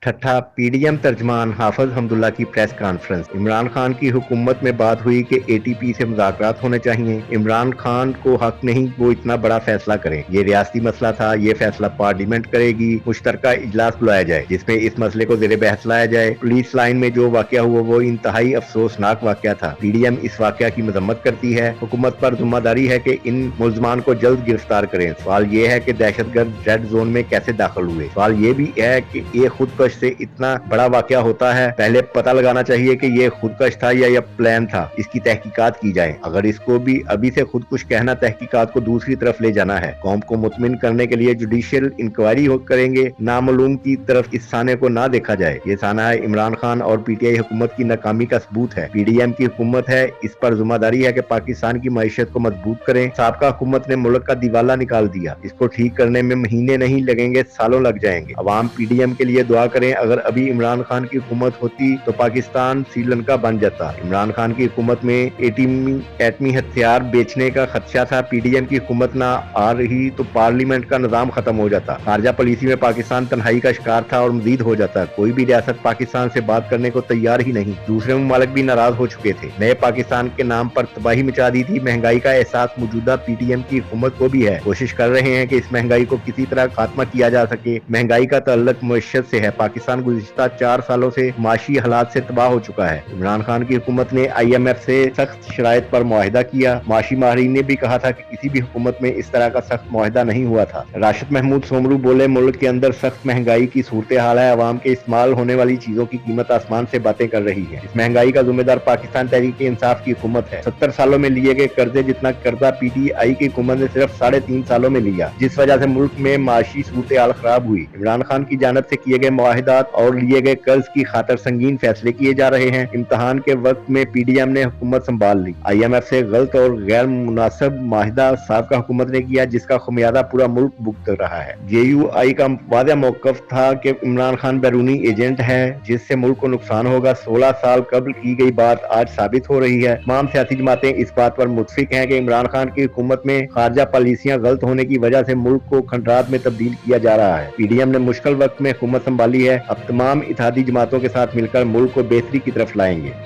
छठा पीडीएम तर्जमान हाफिज हमदुल्ला की press conference. Imran Khan की हुकूमत में बात हुई कि एटीपी से मुज़ाकरात होने चाहिए। इमरान खान को हक नहीं वो इतना बड़ा फैसला करें, ये रियासती मसला था, ये फैसला पार्लियामेंट करेगी। मुश्तरका इजलास बुलाया जाए जिसमें इस मसले को ज़ेरे बहस लाया जाए। पुलिस लाइन में जो वाकया हुआ वो इंतहाई अफसोसनाक वाकया था। पीडीएम इस वाकया की मजम्मत करती है। हुकूमत पर जिम्मेदारी है कि इन मुल्ज़मान को जल्द गिरफ्तार करें। सवाल ये है कि दहशतगर्द रेड जोन में कैसे दाखिल हुए। सवाल ये भी है कि ये खुदकश से इतना बड़ा वाकया होता है, पहले पता लगाना चाहिए कि ये खुदकश था या प्लान था। इसकी तहकीकात की जाए। अगर इसको भी अभी से खुदकुश कहना तहकीकात को दूसरी तरफ ले जाना है। कौम को मुतमिन करने के लिए जुडिशियल इंक्वायरी करेंगे। नामालूम की तरफ इस साने को ना देखा जाए। ये साना है इमरान खान और पीटीआई हुकूमत की नाकामी का सबूत है। पीडीएम की हुकूमत है, इस पर जिम्मेदारी है कि पाकिस्तान की मईशत को मजबूत करें। साबका हुकूमत ने मुल्क का दिवाला निकाल दिया। इसको ठीक करने में महीने नहीं लगेंगे, सालों लग जाएंगे। अवाम पीडीएम के लिए दुआ करें। अगर अभी इमरान खान की हुकूमत होती तो पाकिस्तान श्रीलंका बन जाता। इमरान खान की हुकूमत में एटमी हथियार बेचने का खदशा था। पीडीएम की हुकूमत ना आ रही तो पार्लियामेंट का निजाम खत्म हो जाता। खारजा पॉलिसी में पाकिस्तान तन्हाई का शिकार था और मजीद हो जाता। कोई भी रियासत पाकिस्तान से बात करने को तैयार ही नहीं। दूसरे ममालिक भी नाराज हो चुके थे। नए पाकिस्तान के नाम पर तबाही मचा दी थी। महंगाई का एहसास मौजूदा पीडीएम की हुकूमत को भी है। कोशिश कर रहे हैं कि इस महंगाई को किसी तरह खात्मा किया जा सके। महंगाई का ताल्लुक मईशत से है। पाकिस्तान गुज़िश्ता 4 सालों से माशी हालात से तबाह हो चुका है। इमरान खान की हुकूमत ने IMF से सख्त शराइत पर मुआहिदा किया। माशी माहिरीन ने भी कहा था कि किसी भी हुकूमत में इस तरह का सख्त मुआहिदा नहीं हुआ था। राशिद महमूद सोमरू बोले, मुल्क के अंदर सख्त महंगाई की सूरत हाल है। अवाम के इस्तेमाल होने वाली चीजों की कीमत आसमान से बातें कर रही है। इस महंगाई का जिम्मेदार पाकिस्तान तहरीक इंसाफ की हुकूमत है। 70 सालों में लिए गए कर्जे जितना कर्जा पीटीआई की हुकूमत ने सिर्फ 3.5 सालों में लिया, जिस वजह से मुल्क में माशी सूरत हाल खराब हुई। इमरान खान की जानब से किए गए मुआहिदात और लिए गए कर्ज की खातर संगीन फैसले किए जा रहे हैं। इम्तहान के वक्त में पीडीएम ने हुकूमत संभाल ली। IMF से गलत और गैर मुनासिब मुआहिदा साबका हुकूमत ने किया, जिसका खमियाजा पूरा मुल्क भुगत रहा है। JUI का वादा मौकफ था कि इमरान खान बैरूनी एजेंट है जिससे मुल्क को नुकसान होगा। 16 साल कबल की गई बात आज साबित हो रही है। तमाम सियासी जमातें इस बात पर मुत्फिक हैं कि इमरान खान की हुकूमत में खारजा पॉलिसियां गलत होने की वजह से मुल्क को खंडरात में तब्दील किया जा रहा है। पीडीएम ने मुश्किल वक्त में हुकूमत संभाली है। अब तमाम इत्तेहादी जमातों के साथ मिलकर मुल्क को बेहतरी की तरफ लाएंगे।